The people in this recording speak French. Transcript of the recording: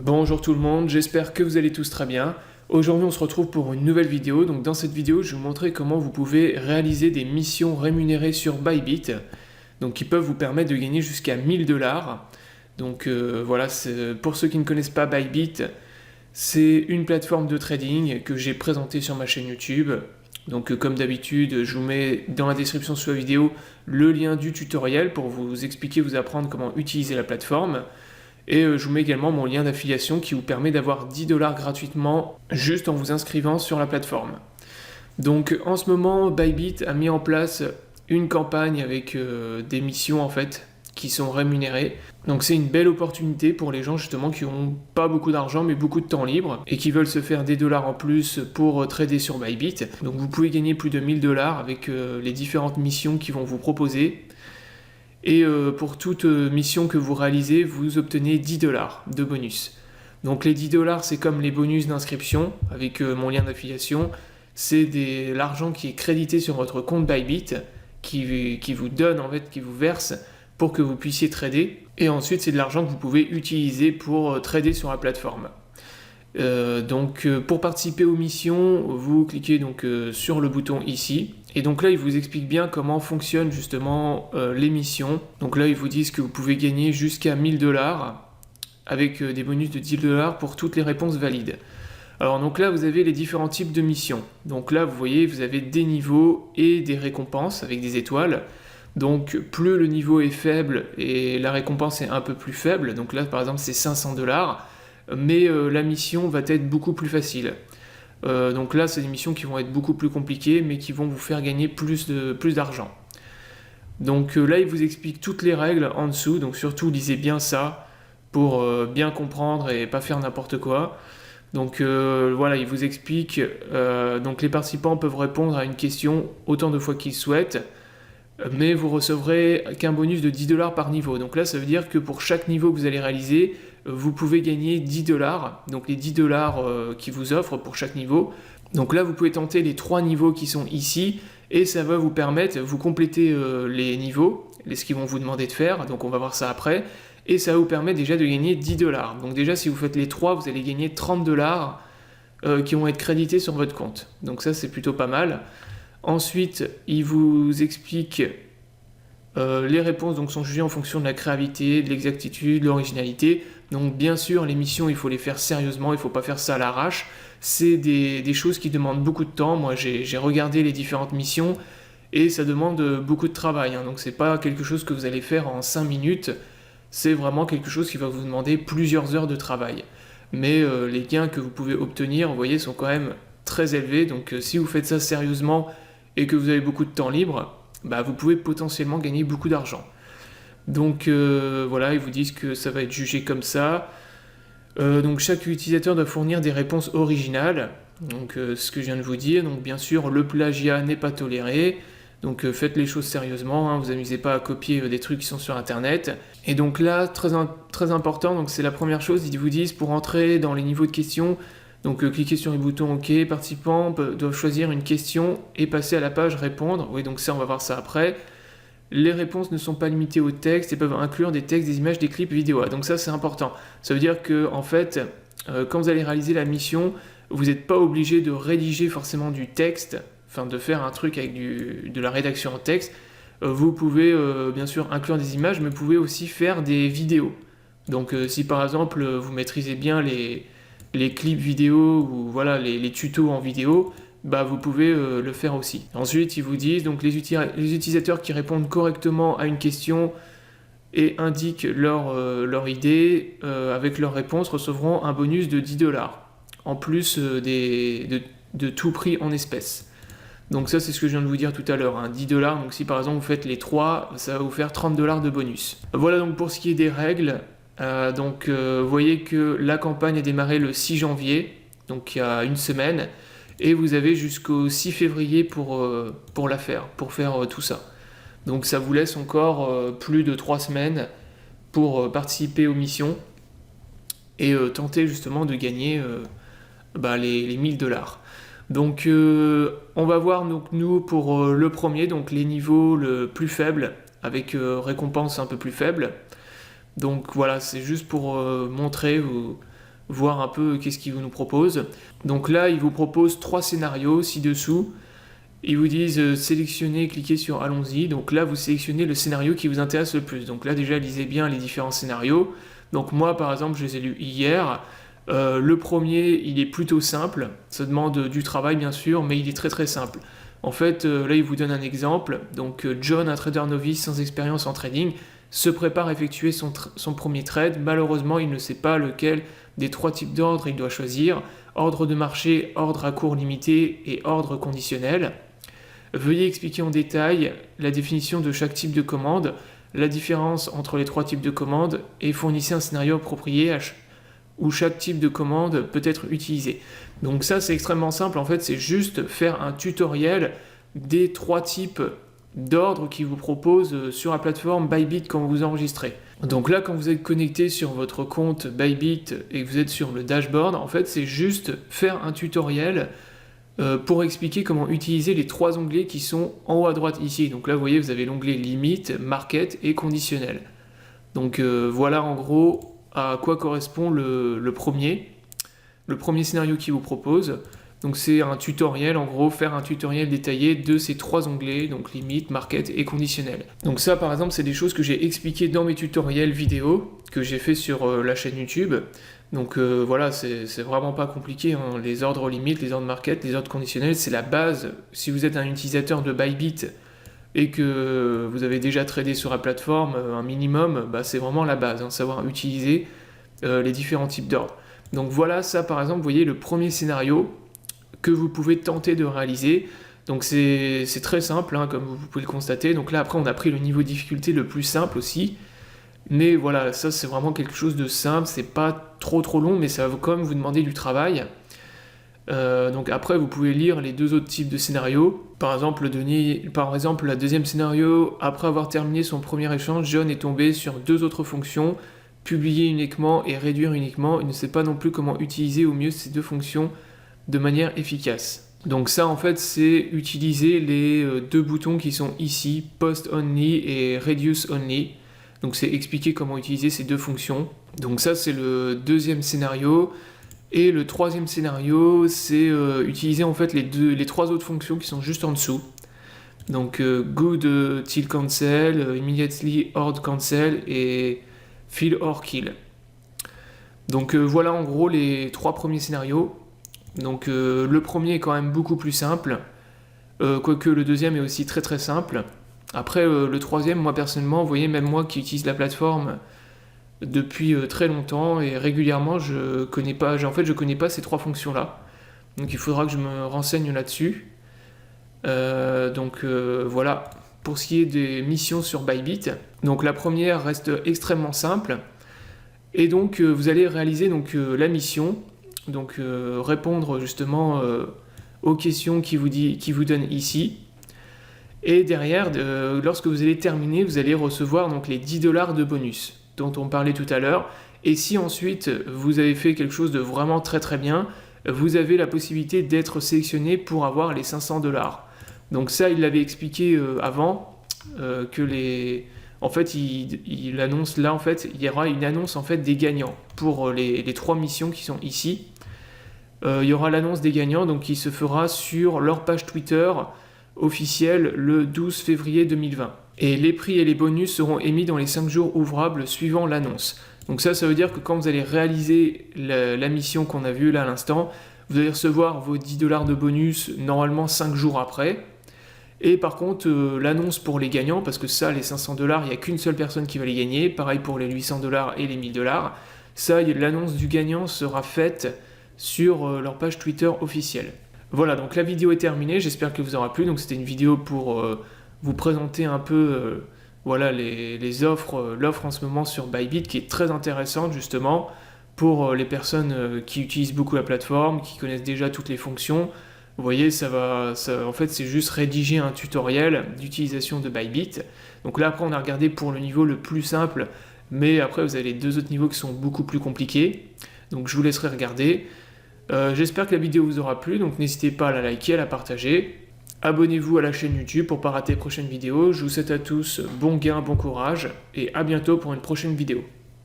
Bonjour tout le monde, j'espère que vous allez tous très bien. Aujourd'hui on se retrouve pour une nouvelle vidéo. Donc dans cette vidéo je vais vous montrer comment vous pouvez réaliser des missions rémunérées sur Bybit, donc qui peuvent vous permettre de gagner jusqu'à 1000$. Donc voilà, pour ceux qui ne connaissent pas Bybit, c'est une plateforme de trading que j'ai présentée sur ma chaîne YouTube. Donc comme d'habitude, je vous mets dans la description sous la vidéo le lien du tutoriel pour vous expliquer, vous apprendre comment utiliser la plateforme. Et je vous mets également mon lien d'affiliation qui vous permet d'avoir 10$ gratuitement juste en vous inscrivant sur la plateforme. Donc en ce moment, Bybit a mis en place une campagne avec des missions en fait qui sont rémunérées. Donc c'est une belle opportunité pour les gens justement qui n'ont pas beaucoup d'argent mais beaucoup de temps libre et qui veulent se faire des dollars en plus pour trader sur Bybit. Donc vous pouvez gagner plus de 1000$ avec les différentes missions qu'ils vont vous proposer. Et pour toute mission que vous réalisez, vous obtenez 10$ de bonus. Donc les 10$, c'est comme les bonus d'inscription avec mon lien d'affiliation. C'est l'argent qui est crédité sur votre compte Bybit, qui vous donne, en fait, qui vous verse pour que vous puissiez trader. Et ensuite, c'est de l'argent que vous pouvez utiliser pour trader sur la plateforme. Pour participer aux missions, vous cliquez donc sur le bouton ici. Et donc là, ils vous expliquent bien comment fonctionnent justement les missions. Donc là, ils vous disent que vous pouvez gagner jusqu'à 1000$ avec des bonus de 10$ pour toutes les réponses valides. Alors donc là, vous avez les différents types de missions. Donc là, vous voyez, vous avez des niveaux et des récompenses avec des étoiles. Donc plus le niveau est faible et la récompense est un peu plus faible. Donc là, par exemple, c'est 500$. Mais la mission va être beaucoup plus facile. Donc là, c'est des missions qui vont être beaucoup plus compliquées, mais qui vont vous faire gagner plus d'argent. Donc là, il vous explique toutes les règles en dessous, donc surtout lisez bien ça pour bien comprendre et pas faire n'importe quoi. Donc voilà, il vous explique, donc les participants peuvent répondre à une question autant de fois qu'ils souhaitent, mais vous recevrez qu'un bonus de 10$ par niveau. Donc là, ça veut dire que pour chaque niveau que vous allez réaliser, vous pouvez gagner 10$, donc les 10$ qu'ils vous offrent pour chaque niveau. Donc là, vous pouvez tenter les 3 niveaux qui sont ici, et ça va vous permettre, vous compléter les niveaux, ce qu'ils vont vous demander de faire, donc on va voir ça après, et ça va vous permettre déjà de gagner 10$. Donc déjà, si vous faites les 3, vous allez gagner 30$ qui vont être crédités sur votre compte. Donc ça, c'est plutôt pas mal. Ensuite, il vous explique les réponses donc, sont jugées en fonction de la créativité, de l'exactitude, de l'originalité. Donc bien sûr, les missions, il faut les faire sérieusement, il ne faut pas faire ça à l'arrache. C'est des choses qui demandent beaucoup de temps. Moi, j'ai regardé les différentes missions et ça demande beaucoup de travail. Donc c'est pas quelque chose que vous allez faire en 5 minutes. C'est vraiment quelque chose qui va vous demander plusieurs heures de travail. Mais les gains que vous pouvez obtenir, vous voyez, sont quand même très élevés. Donc si vous faites ça sérieusement et que vous avez beaucoup de temps libre, vous pouvez potentiellement gagner beaucoup d'argent. Donc voilà, ils vous disent que ça va être jugé comme ça. Donc chaque utilisateur doit fournir des réponses originales. Donc ce que je viens de vous dire. Donc bien sûr, le plagiat n'est pas toléré. Donc faites les choses sérieusement. Vous amusez pas à copier des trucs qui sont sur Internet. Et donc là, très important. Donc c'est la première chose. Ils vous disent pour entrer dans les niveaux de questions. Donc cliquez sur le bouton OK, participants doivent choisir une question et passer à la page répondre. Oui, donc ça on va voir ça après. Les réponses ne sont pas limitées au texte et peuvent inclure des textes, des images, des clips vidéo. Donc ça c'est important. Ça veut dire que en fait, quand vous allez réaliser la mission, vous n'êtes pas obligé de rédiger forcément du texte, enfin de faire un truc avec de la rédaction en texte. Vous pouvez bien sûr inclure des images, mais vous pouvez aussi faire des vidéos. Donc si par exemple vous maîtrisez bien les clips vidéo ou voilà, les tutos en vidéo, vous pouvez le faire aussi. Ensuite, ils vous disent donc les utilisateurs qui répondent correctement à une question et indiquent leur idée avec leur réponse recevront un bonus de 10$ en plus de tout prix en espèces. Donc ça, c'est ce que je viens de vous dire tout à l'heure, 10$. Donc si par exemple vous faites les 3, ça va vous faire 30$ de bonus. Voilà donc pour ce qui est des règles. Vous voyez que la campagne a démarré le 6 janvier, donc il y a une semaine, et vous avez jusqu'au 6 février pour la faire, pour faire tout ça. Donc ça vous laisse encore plus de 3 semaines pour participer aux missions et tenter justement de gagner les 1000$. Donc on va voir donc, nous pour le premier, donc les niveaux le plus faibles, avec récompense un peu plus faible. Donc voilà, c'est juste pour montrer, voir un peu qu'est-ce qu'il nous propose. Donc là, il vous propose 3 scénarios ci-dessous. Ils vous disent sélectionnez, cliquez sur allons-y. Donc là, vous sélectionnez le scénario qui vous intéresse le plus. Donc là, déjà, lisez bien les différents scénarios. Donc moi, par exemple, je les ai lus hier. Le premier, il est plutôt simple. Ça demande du travail, bien sûr, mais il est très très simple. En fait, là, il vous donne un exemple. Donc, John, un trader novice sans expérience en trading, se prépare à effectuer son premier trade. Malheureusement, il ne sait pas lequel des 3 types d'ordres il doit choisir. Ordre de marché, ordre à court limité et ordre conditionnel. Veuillez expliquer en détail la définition de chaque type de commande, la différence entre les 3 types de commandes et fournissez un scénario approprié où chaque type de commande peut être utilisé. Donc ça, c'est extrêmement simple. En fait, c'est juste faire un tutoriel des 3 types d'ordres qui vous proposent sur la plateforme Bybit quand vous enregistrez. Donc là, quand vous êtes connecté sur votre compte Bybit et que vous êtes sur le dashboard, en fait, c'est juste faire un tutoriel pour expliquer comment utiliser les 3 onglets qui sont en haut à droite ici. Donc là, vous voyez, vous avez l'onglet limite, market et conditionnel. Donc voilà en gros à quoi correspond le premier scénario qu'il vous propose. Donc c'est un tutoriel, en gros, faire un tutoriel détaillé de ces 3 onglets, donc limite, market et conditionnel. Donc ça, par exemple, c'est des choses que j'ai expliquées dans mes tutoriels vidéo que j'ai fait sur la chaîne YouTube. Donc voilà, c'est vraiment pas compliqué, hein. Les ordres limites, les ordres market, les ordres conditionnels, c'est la base. Si vous êtes un utilisateur de Bybit et que vous avez déjà tradé sur la plateforme un minimum, bah, c'est vraiment la base, hein, savoir utiliser les différents types d'ordres. Donc voilà, ça par exemple, vous voyez le premier scénario que vous pouvez tenter de réaliser. Donc c'est très simple, hein, comme vous pouvez le constater. Donc là après on a pris le niveau de difficulté le plus simple aussi. Mais voilà, ça c'est vraiment quelque chose de simple, c'est pas trop long, mais ça va quand même vous demander du travail. Donc après vous pouvez lire les 2 autres types de scénarios. Par exemple, la deuxième scénario, après avoir terminé son premier échange, John est tombé sur 2 autres fonctions, publier uniquement et réduire uniquement. Il ne sait pas non plus comment utiliser au mieux ces 2 fonctions de manière efficace. Donc ça en fait c'est utiliser les 2 boutons qui sont ici, Post Only et Reduce Only. Donc c'est expliquer comment utiliser ces 2 fonctions. Donc ça c'est le deuxième scénario. Et le troisième scénario c'est utiliser en fait les 3 autres fonctions qui sont juste en dessous. Donc Good Till Cancel, Immediately Hard Cancel et Fill or Kill. Donc voilà en gros les 3 premiers scénarios. Donc le premier est quand même beaucoup plus simple, quoique le deuxième est aussi très très simple. Après le troisième, moi personnellement, vous voyez, même moi qui utilise la plateforme depuis très longtemps et régulièrement, je connais pas ces 3 fonctions-là. Donc il faudra que je me renseigne là-dessus. Voilà, pour ce qui est des missions sur Bybit. Donc la première reste extrêmement simple. Et donc vous allez réaliser donc, la mission. Donc répondre justement aux questions qui vous donnent ici. Et derrière, lorsque vous allez terminer, vous allez recevoir donc les $10 de bonus dont on parlait tout à l'heure. Et si ensuite vous avez fait quelque chose de vraiment très très bien, vous avez la possibilité d'être sélectionné pour avoir les $500. Donc ça, il l'avait expliqué avant, En fait, il annonce là, en fait, il y aura une annonce en fait des gagnants pour les 3 missions qui sont ici. Il y aura l'annonce des gagnants donc, qui se fera sur leur page Twitter officielle le 12 février 2020. Et les prix et les bonus seront émis dans les 5 jours ouvrables suivant l'annonce. Donc ça veut dire que quand vous allez réaliser la mission qu'on a vue là à l'instant, vous allez recevoir vos $10 de bonus normalement 5 jours après. Et par contre, l'annonce pour les gagnants, parce que ça, les $500, il n'y a qu'une seule personne qui va les gagner, pareil pour les $800 et les $1000, ça, l'annonce du gagnant sera faite sur leur page Twitter officielle. Voilà, donc la vidéo est terminée, j'espère que vous aura plu. Donc c'était une vidéo pour vous présenter un peu les offres, l'offre en ce moment sur Bybit qui est très intéressante justement pour les personnes qui utilisent beaucoup la plateforme, qui connaissent déjà toutes les fonctions. Vous voyez, en fait c'est juste rédiger un tutoriel d'utilisation de Bybit. Donc là après on a regardé pour le niveau le plus simple, mais après vous avez les 2 autres niveaux qui sont beaucoup plus compliqués. Donc je vous laisserai regarder. J'espère que la vidéo vous aura plu, donc n'hésitez pas à la liker, à la partager. Abonnez-vous à la chaîne YouTube pour ne pas rater les prochaines vidéos. Je vous souhaite à tous bon gain, bon courage, et à bientôt pour une prochaine vidéo.